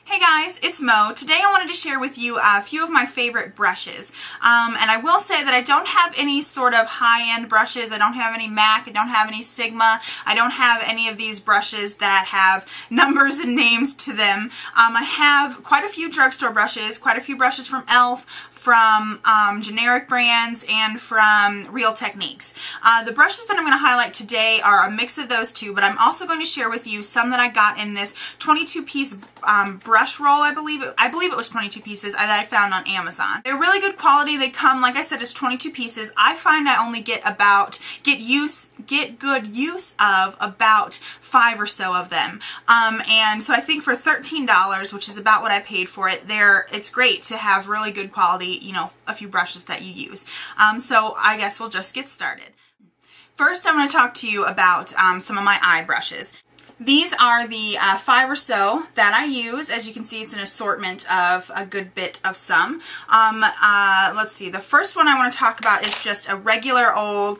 Hey guys, it's Mo. Today I wanted to share with you a few of my favorite brushes. And I will say that I don't have any sort of high-end brushes. I don't have any MAC, I don't have any Sigma, I don't have any of these brushes that have numbers and names to them. I have quite a few drugstore brushes, quite a few brushes from e.l.f., from generic brands, and from Real Techniques. The brushes that I'm going to highlight today are a mix of those two, but I'm also going to share with you some that I got in this 22-piece brush roll. I believe it was 22 pieces that I found on Amazon. They're really good quality. They come, like I said, as 22 pieces. I find I only get good use of about 5 or so of them. And so I think for $13, which is about what I paid for it, it's great to have really good quality, you know, a few brushes that you use. So I guess we'll just get started. First, I'm going to talk to you about some of my eye brushes. These are the 5 or so that I use. As you can see, it's an assortment of a good bit of some. Let's see, the first one I want to talk about is just a regular old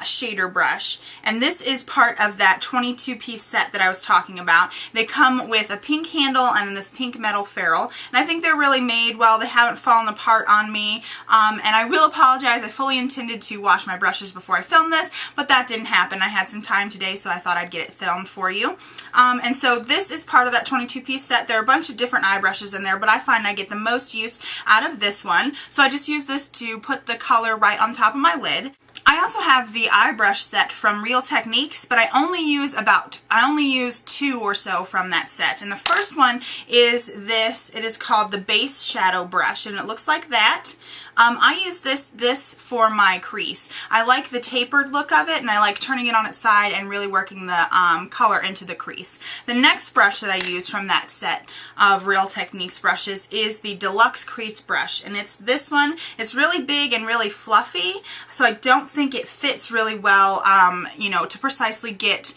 shader brush. And this is part of that 22-piece set that I was talking about. They come with a pink handle and then this pink metal ferrule. And I think they're really made well. They haven't fallen apart on me. And I will apologize. I fully intended to wash my brushes before I filmed this, but that didn't happen. I had some time today, so I thought I'd get it filmed for you. And so this is part of that 22-piece set. There are a bunch of different eye brushes in there, but I find I get the most use out of this one. So I just use this to put the color right on top of my lid. I also have the eye brush set from Real Techniques, but I only use 2 or so from that set. And the first one is this. It is called the Base Shadow Brush, and it looks like that. I use this for my crease. I like the tapered look of it, and I like turning it on its side and really working the color into the crease. The next brush that I use from that set of Real Techniques brushes is the Deluxe Crease Brush, and it's this one. It's really big and really fluffy, so I don't think it fits really well, you know, to precisely get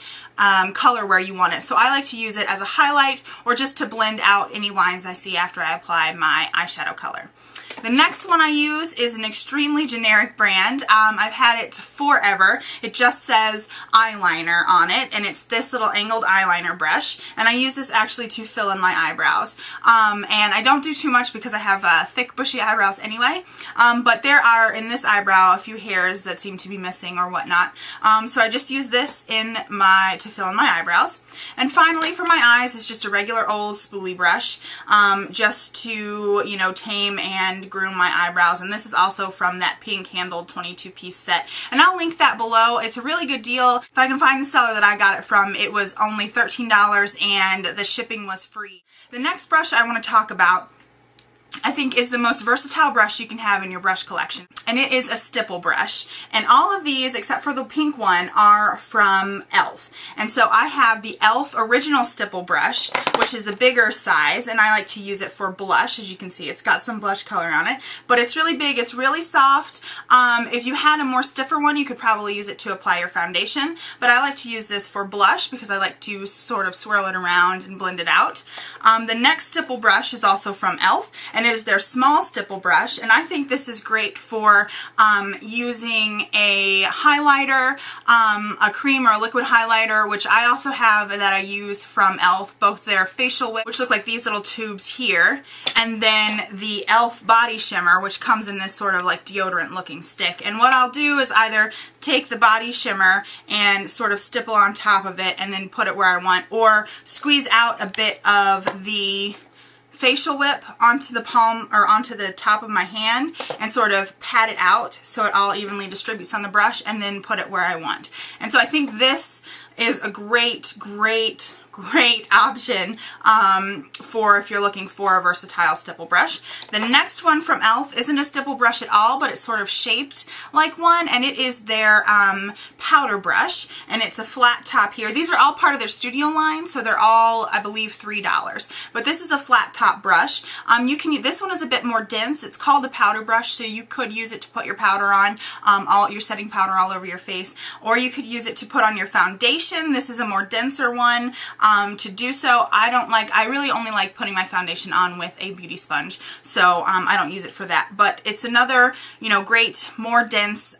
color where you want it. So I like to use it as a highlight or just to blend out any lines I see after I apply my eyeshadow color. The next one I use is an extremely generic brand. I've had it forever. It just says eyeliner on it, and it's this little angled eyeliner brush, and I use this actually to fill in my eyebrows. And I don't do too much because I have thick bushy eyebrows anyway, but there are in this eyebrow a few hairs that seem to be missing or whatnot. So I just use this to fill in my eyebrows. And finally, for my eyes, is just a regular old spoolie brush, just to, you know, tame and groom my eyebrows. And this is also from that pink handled 22-piece set, and I'll link that below. It's a really good deal. If I can find the seller that I got it from, it was only $13 and the shipping was free. The next brush I want to talk about, I think, is the most versatile brush you can have in your brush collection, and it is a stipple brush. And all of these, except for the pink one, are from e.l.f. And so I have the e.l.f. original stipple brush, which is a bigger size, and I like to use it for blush. As you can see, it's got some blush color on it, but it's really big, it's really soft. If you had a more stiffer one, you could probably use it to apply your foundation, but I like to use this for blush because I like to sort of swirl it around and blend it out. The next stipple brush is also from e.l.f., and it is their small stipple brush, and I think this is great for using a highlighter, a cream or a liquid highlighter, which I also have that I use from e.l.f., both their facial whip, which look like these little tubes here, and then the e.l.f. body shimmer, which comes in this sort of like deodorant looking stick. And what I'll do is either take the body shimmer and sort of stipple on top of it and then put it where I want, or squeeze out a bit of the facial whip onto the palm or onto the top of my hand and sort of pat it out so it all evenly distributes on the brush, and then put it where I want. And so I think this is a great option for if you're looking for a versatile stipple brush. The next one from e.l.f. isn't a stipple brush at all, but it's sort of shaped like one, and it is their powder brush, and it's a flat top here. These are all part of their studio line, so they're all, I believe, $3. But this is a flat top brush. This one is a bit more dense. It's called a powder brush, so you could use it to put your powder on, your setting powder all over your face, or you could use it to put on your foundation. This is a more denser one. To do so, I really only like putting my foundation on with a beauty sponge, so I don't use it for that. But it's another, you know, great, more dense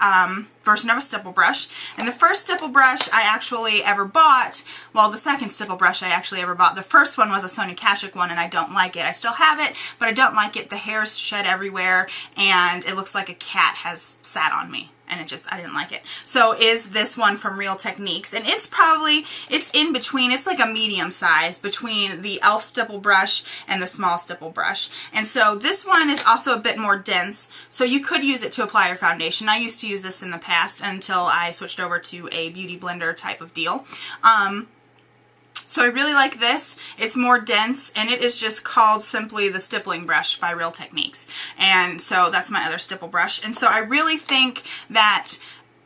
version of a stipple brush. And the first stipple brush I actually ever bought, well, the second stipple brush I actually ever bought, the first one was a Sonia Kashuk one, and I don't like it. I still have it, but I don't like it. The hair's shed everywhere, and it looks like a cat has sat on me. And I didn't like it. So is this one from Real Techniques. And it's in between. It's like a medium size between the e.l.f. stipple brush and the small stipple brush. And so this one is also a bit more dense. So you could use it to apply your foundation. I used to use this in the past until I switched over to a beauty blender type of deal. So I really like this. It's more dense, and it is just called simply the Stippling Brush by Real Techniques. And so that's my other stipple brush. And so I really think that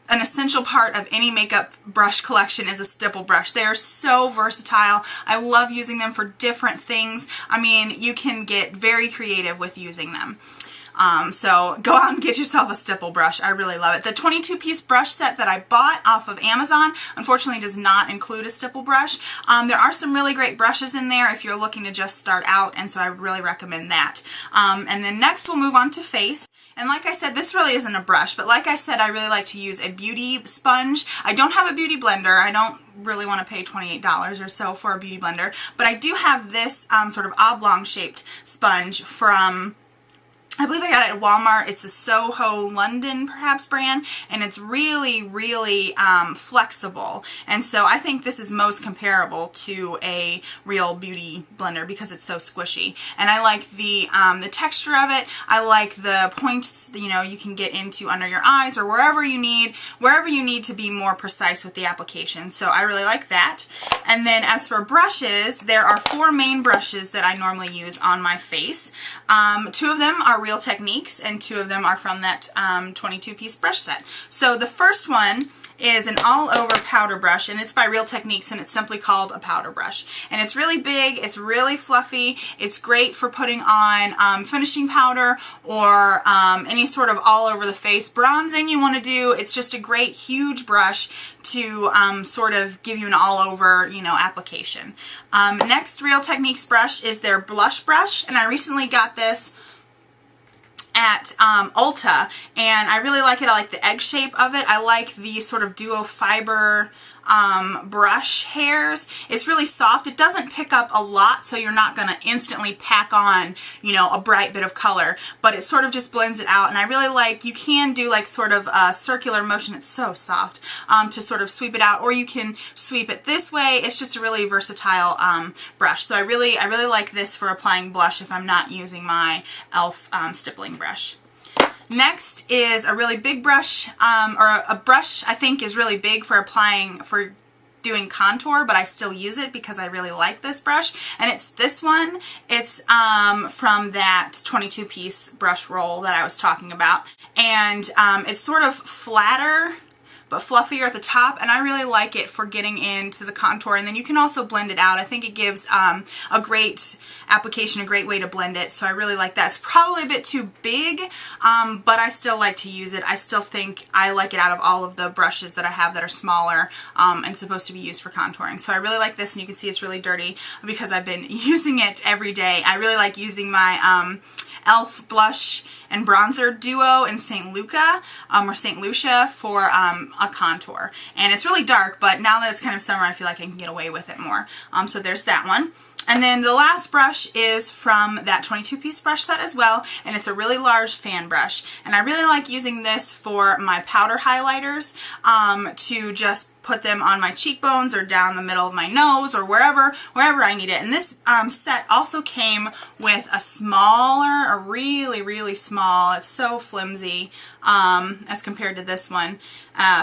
an essential part of any makeup brush collection is a stipple brush. They are so versatile. I love using them for different things. I mean, you can get very creative with using them. So go out and get yourself a stipple brush. I really love it. The 22-piece brush set that I bought off of Amazon unfortunately does not include a stipple brush. There are some really great brushes in there if you're looking to just start out, and so I would really recommend that. And then next we'll move on to face. And like I said, this really isn't a brush, but like I said, I really like to use a beauty sponge. I don't have a beauty blender. I don't really want to pay $28 or so for a beauty blender, but I do have this sort of oblong shaped sponge from, I believe I got it at Walmart. It's a Soho London perhaps brand, and it's really, really flexible. And so I think this is most comparable to a real beauty blender because it's so squishy. And I like the texture of it. I like the points, you know, you can get into under your eyes or wherever you need to be more precise with the application. So I really like that. And then as for brushes, there are 4 main brushes that I normally use on my face. 2 of them are Real Techniques, and 2 of them are from that 22-piece brush set. So the first one is an all-over powder brush, and it's by Real Techniques, and it's simply called a powder brush. And it's really big, it's really fluffy, it's great for putting on finishing powder or any sort of all-over-the-face bronzing you want to do. It's just a great, huge brush to sort of give you an all-over, you know, application. Next Real Techniques brush is their blush brush, and I recently got this at Ulta, and I really like it. I like the egg shape of it. I like the sort of duo fiber brush hairs. It's really soft. It doesn't pick up a lot, so you're not going to instantly pack on, you know, a bright bit of color, but it sort of just blends it out. And I really like, you can do like sort of a circular motion. It's so soft to sort of sweep it out, or you can sweep it this way. It's just a really versatile brush. So I really like this for applying blush if I'm not using my e.l.f. Stippling brush. Next is a really big brush, or a brush I think is really big for doing contour, but I still use it because I really like this brush, and it's this one. It's from that 22-piece brush roll that I was talking about, and it's sort of flatter but fluffier at the top, and I really like it for getting into the contour. And then you can also blend it out. I think it gives a great application, a great way to blend it, so I really like that. It's probably a bit too big, but I still like to use it. I still think I like it out of all of the brushes that I have that are smaller and supposed to be used for contouring. So I really like this, and you can see it's really dirty because I've been using it every day. I really like using my e.l.f. blush and bronzer duo in St. Lucia or St. Lucia for a contour. And it's really dark, but now that it's kind of summer, I feel like I can get away with it more. So there's that one. And then the last brush is from that 22-piece brush set as well, and it's a really large fan brush. And I really like using this for my powder highlighters to just put them on my cheekbones or down the middle of my nose or wherever I need it. And this set also came with a really small, it's so flimsy as compared to this one,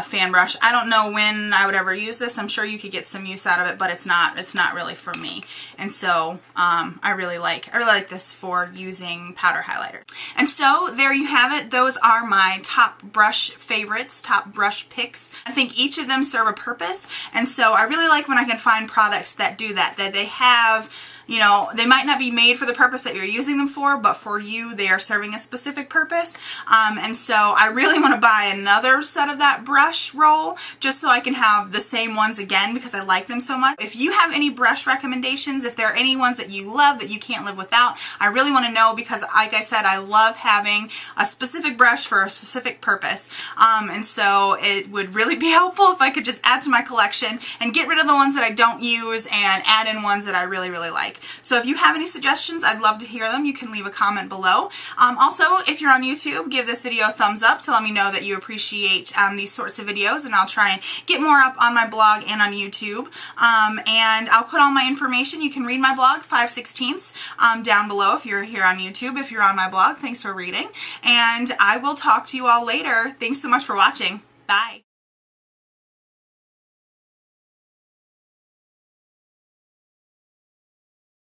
fan brush. I don't know when I would ever use this. I'm sure you could get some use out of it, but it's not really for me. And so I really like this for using powder highlighter. And so there you have it. Those are my top brush favorites, top brush picks. I think each of them serve a purpose, and so I really like when I can find products that do that, that they have, you know, they might not be made for the purpose that you're using them for, but for you, they are serving a specific purpose. And so I really want to buy another set of that brush roll just so I can have the same ones again because I like them so much. If you have any brush recommendations, if there are any ones that you love that you can't live without, I really want to know because, like I said, I love having a specific brush for a specific purpose. And so it would really be helpful if I could just add to my collection and get rid of the ones that I don't use and add in ones that I really, really like. So if you have any suggestions, I'd love to hear them. You can leave a comment below. Also, if you're on YouTube, give this video a thumbs up to let me know that you appreciate these sorts of videos, and I'll try and get more up on my blog and on YouTube. And I'll put all my information. You can read my blog, 5/16, down below if you're here on YouTube. If you're on my blog, thanks for reading. And I will talk to you all later. Thanks so much for watching. Bye.